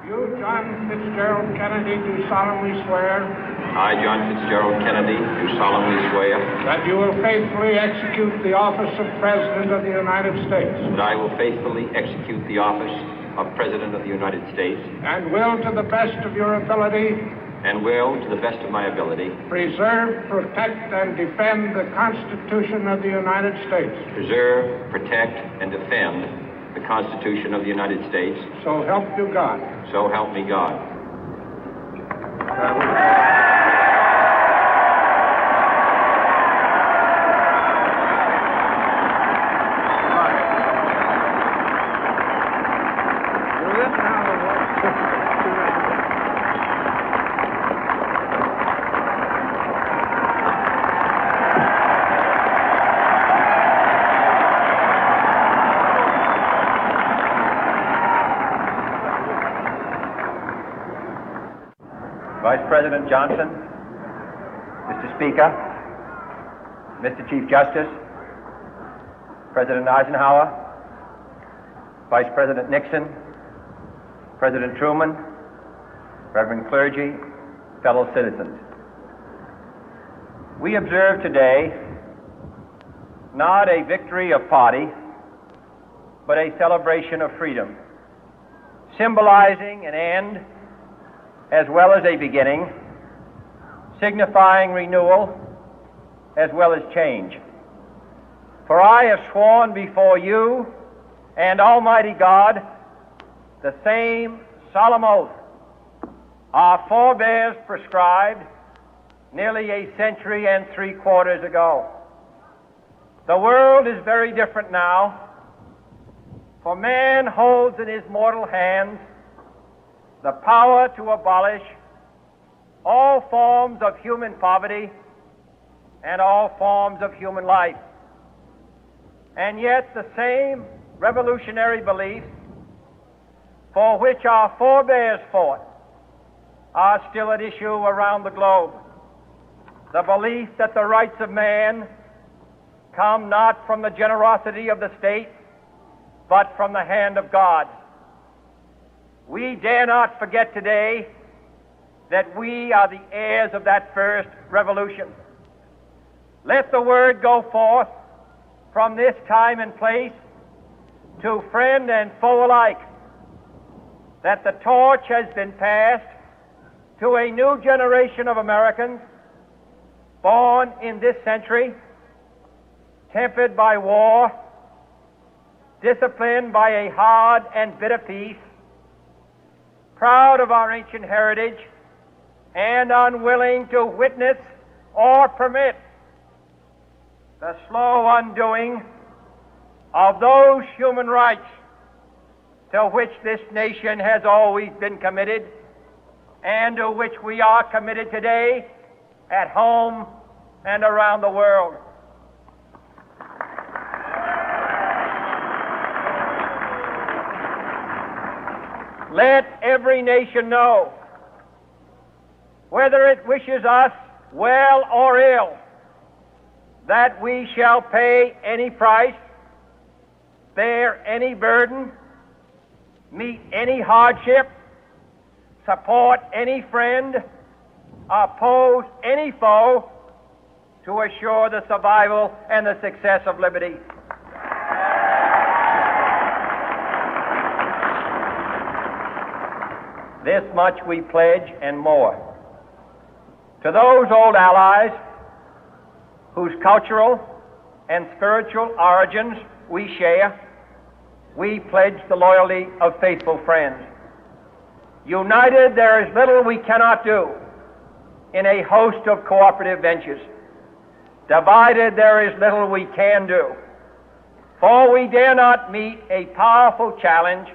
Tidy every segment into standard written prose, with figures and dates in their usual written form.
You, John Fitzgerald Kennedy, do solemnly swear I, John Fitzgerald Kennedy, do solemnly swear that you will faithfully execute the office of President of the United States that I will faithfully execute the office of President of the United States and will, to the best of your ability, and will, to the best of my ability, preserve, protect, and defend the Constitution of the United States. preserve, protect, and defend the Constitution of the United States. So help you God. So help me God. Vice President Johnson, Mr. Speaker, Mr. Chief Justice, President Eisenhower, Vice President Nixon, President Truman, Reverend clergy, fellow citizens. We observe today not a victory of party, but a celebration of freedom, symbolizing an end as well as a beginning, signifying renewal as well as change. For I have sworn before you and Almighty God the same solemn oath our forebears prescribed nearly a century and 3/4 ago. The world is very different now, for man holds in his mortal hands the power to abolish all forms of human poverty and all forms of human life. And yet the same revolutionary beliefs for which our forebears fought are still at issue around the globe. The belief that the rights of man come not from the generosity of the state, but from the hand of God. We dare not forget today that we are the heirs of that first revolution. Let the word go forth from this time and place to friend and foe alike that the torch has been passed to a new generation of Americans born in this century, tempered by war, disciplined by a hard and bitter peace, proud of our ancient heritage, and unwilling to witness or permit the slow undoing of those human rights to which this nation has always been committed and to which we are committed today at home and around the world. Let every nation know, whether it wishes us well or ill, that we shall pay any price, bear any burden, meet any hardship, support any friend, oppose any foe to assure the survival and the success of liberty. This much we pledge and more. To those old allies whose cultural and spiritual origins we share, we pledge the loyalty of faithful friends. United, there is little we cannot do in a host of cooperative ventures. Divided, there is little we can do, for we dare not meet a powerful challenge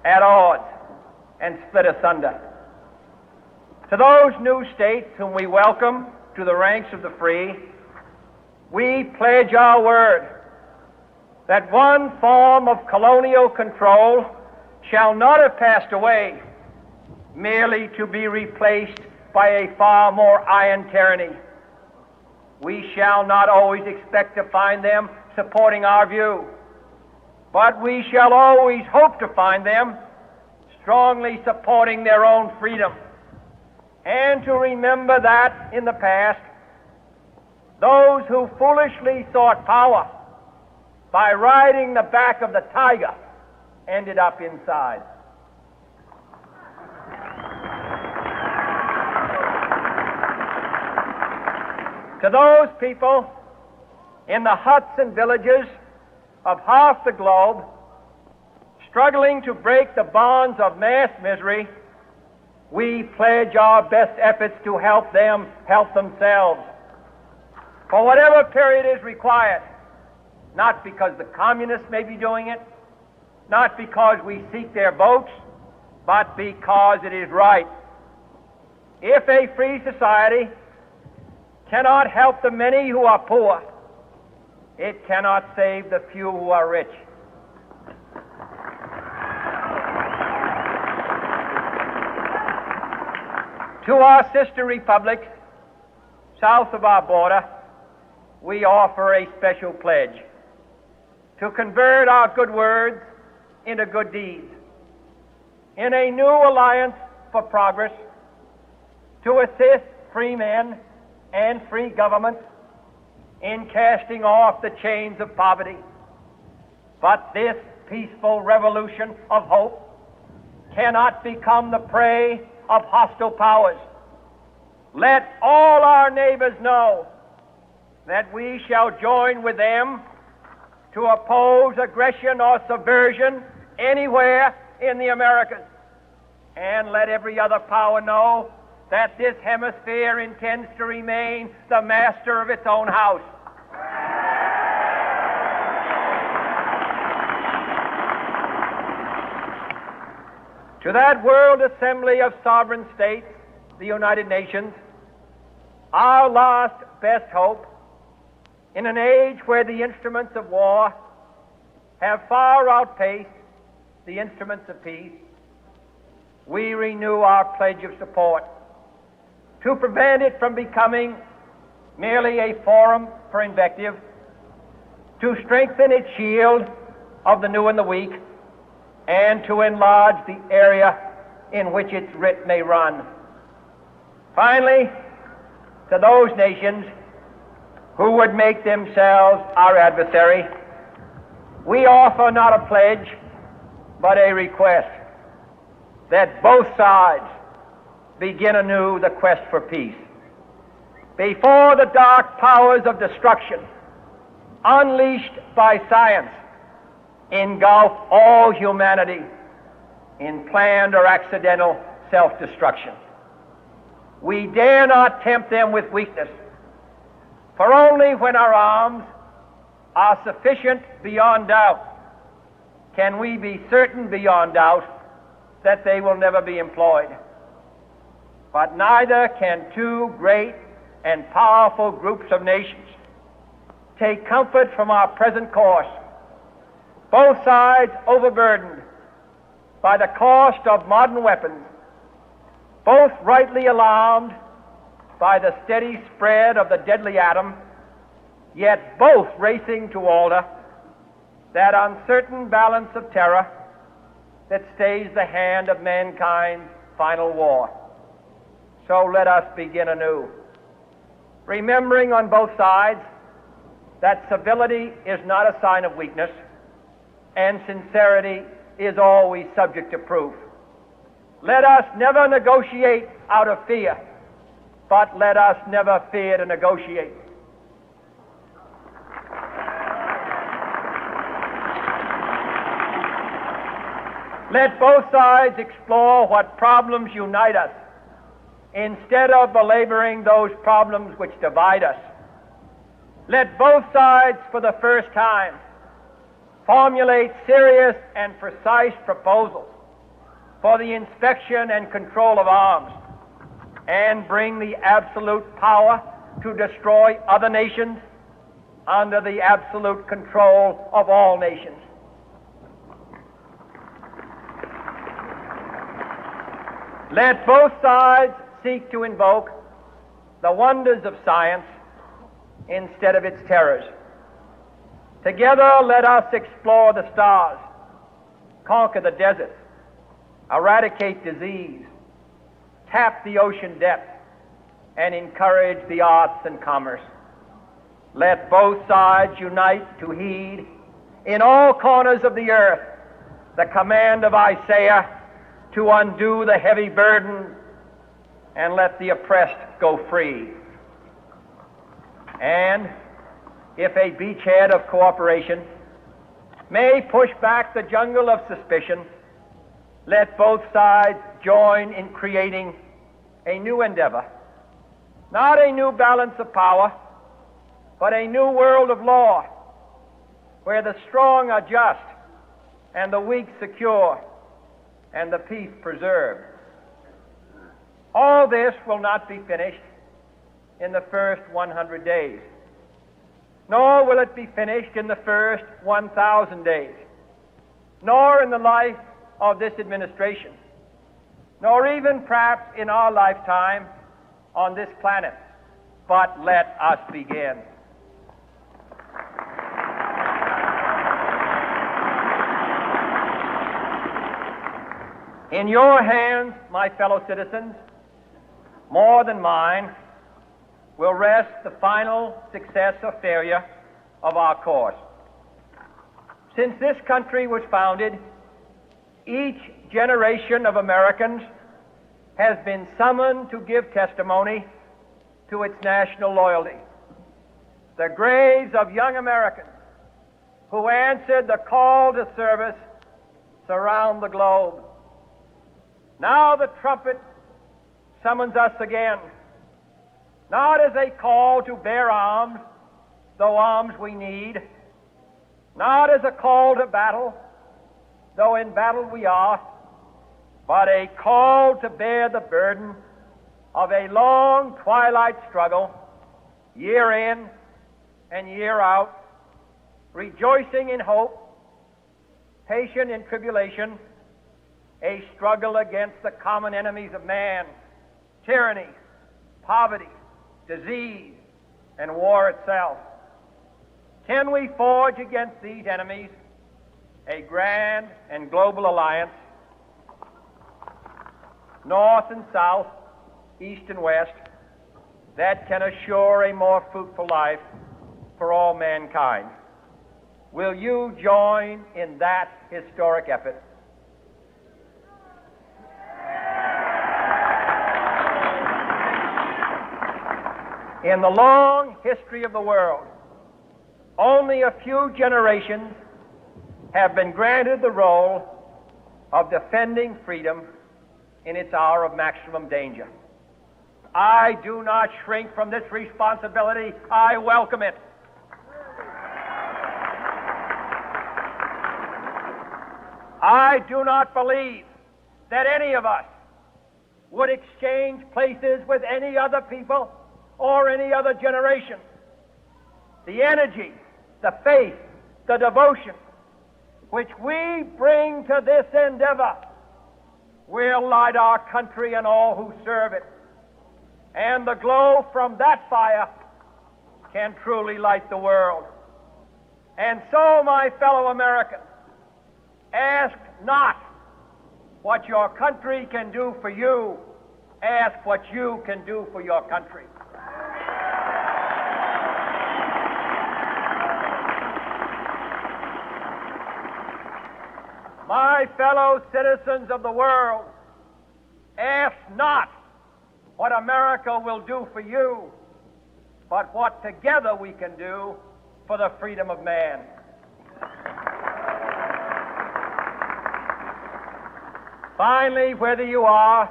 at odds and split asunder. To those new states whom we welcome to the ranks of the free, we pledge our word that one form of colonial control shall not have passed away, merely to be replaced by a far more iron tyranny. We shall not always expect to find them supporting our view, but we shall always hope to find them strongly supporting their own freedom, and to remember that in the past, those who foolishly sought power by riding the back of the tiger ended up inside. To those people in the huts and villages of half the globe struggling to break the bonds of mass misery, we pledge our best efforts to help them help themselves for whatever period is required, not because the communists may be doing it, not because we seek their votes, but because it is right. If a free society cannot help the many who are poor, it cannot save the few who are rich. To our sister republics south of our border, we offer a special pledge to convert our good words into good deeds, in a new alliance for progress, to assist free men and free governments in casting off the chains of poverty. But this peaceful revolution of hope cannot become the prey of hostile powers. Let all our neighbors know that we shall join with them to oppose aggression or subversion anywhere in the Americas. And let every other power know that this hemisphere intends to remain the master of its own house. To that World Assembly of Sovereign States, the United Nations, our last best hope, in an age where the instruments of war have far outpaced the instruments of peace, we renew our pledge of support to prevent it from becoming merely a forum for invective, to strengthen its shield of the new and the weak, and to enlarge the area in which its writ may run. Finally, to those nations who would make themselves our adversary, we offer not a pledge, but a request that both sides begin anew the quest for peace. Before the dark powers of destruction, unleashed by science, engulf all humanity in planned or accidental self-destruction, we dare not tempt them with weakness, for only when our arms are sufficient beyond doubt can we be certain beyond doubt that they will never be employed. But neither can two great and powerful groups of nations take comfort from our present course, both sides overburdened by the cost of modern weapons, both rightly alarmed by the steady spread of the deadly atom, yet both racing to alter that uncertain balance of terror that stays the hand of mankind's final war. So let us begin anew, remembering on both sides that civility is not a sign of weakness, and sincerity is always subject to proof. Let us never negotiate out of fear, but let us never fear to negotiate. Let both sides explore what problems unite us, instead of belaboring those problems which divide us. Let both sides, for the first time, formulate serious and precise proposals for the inspection and control of arms, and bring the absolute power to destroy other nations under the absolute control of all nations. Let both sides seek to invoke the wonders of science instead of its terrors. Together, let us explore the stars, conquer the deserts, eradicate disease, tap the ocean depth, and encourage the arts and commerce. Let both sides unite to heed in all corners of the earth the command of Isaiah to undo the heavy burden and let the oppressed go free. And if a beachhead of cooperation may push back the jungle of suspicion, let both sides join in creating a new endeavor, not a new balance of power, but a new world of law, where the strong are just and the weak secure and the peace preserved. All this will not be finished in the first 100 days, nor will it be finished in the first 1,000 days, nor in the life of this administration, nor even perhaps in our lifetime on this planet. But let us begin. In your hands, my fellow citizens, more than mine, will rest the final success or failure of our course. Since this country was founded, each generation of Americans has been summoned to give testimony to its national loyalty. The graves of young Americans who answered the call to service surround the globe. Now the trumpet summons us again, not as a call to bear arms, though arms we need, not as a call to battle, though in battle we are, but a call to bear the burden of a long twilight struggle, year in and year out, rejoicing in hope, patient in tribulation, a struggle against the common enemies of man, tyranny, poverty, disease, and war itself. Can we forge against these enemies a grand and global alliance, north and south, east and west, that can assure a more fruitful life for all mankind? Will you join in that historic effort? In the long history of the world, only a few generations have been granted the role of defending freedom in its hour of maximum danger. I do not shrink from this responsibility. I welcome it. I do not believe that any of us would exchange places with any other people or any other generation. The energy, the faith, the devotion which we bring to this endeavor will light our country and all who serve it. And the glow from that fire can truly light the world. And so, my fellow Americans, ask not what your country can do for you, ask what you can do for your country. My fellow citizens of the world, ask not what America will do for you, but what together we can do for the freedom of man. Finally, whether you are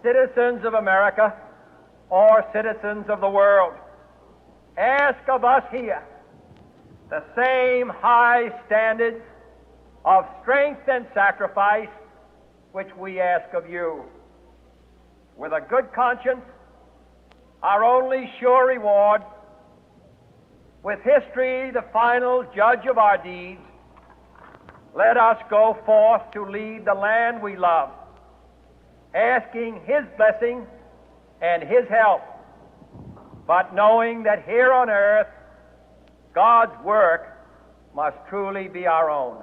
citizens of America or citizens of the world, ask of us here the same high standards of strength and sacrifice which we ask of you. With a good conscience, our only sure reward, with history the final judge of our deeds, let us go forth to lead the land we love, asking His blessing and His help, but knowing that here on earth, God's work must truly be our own.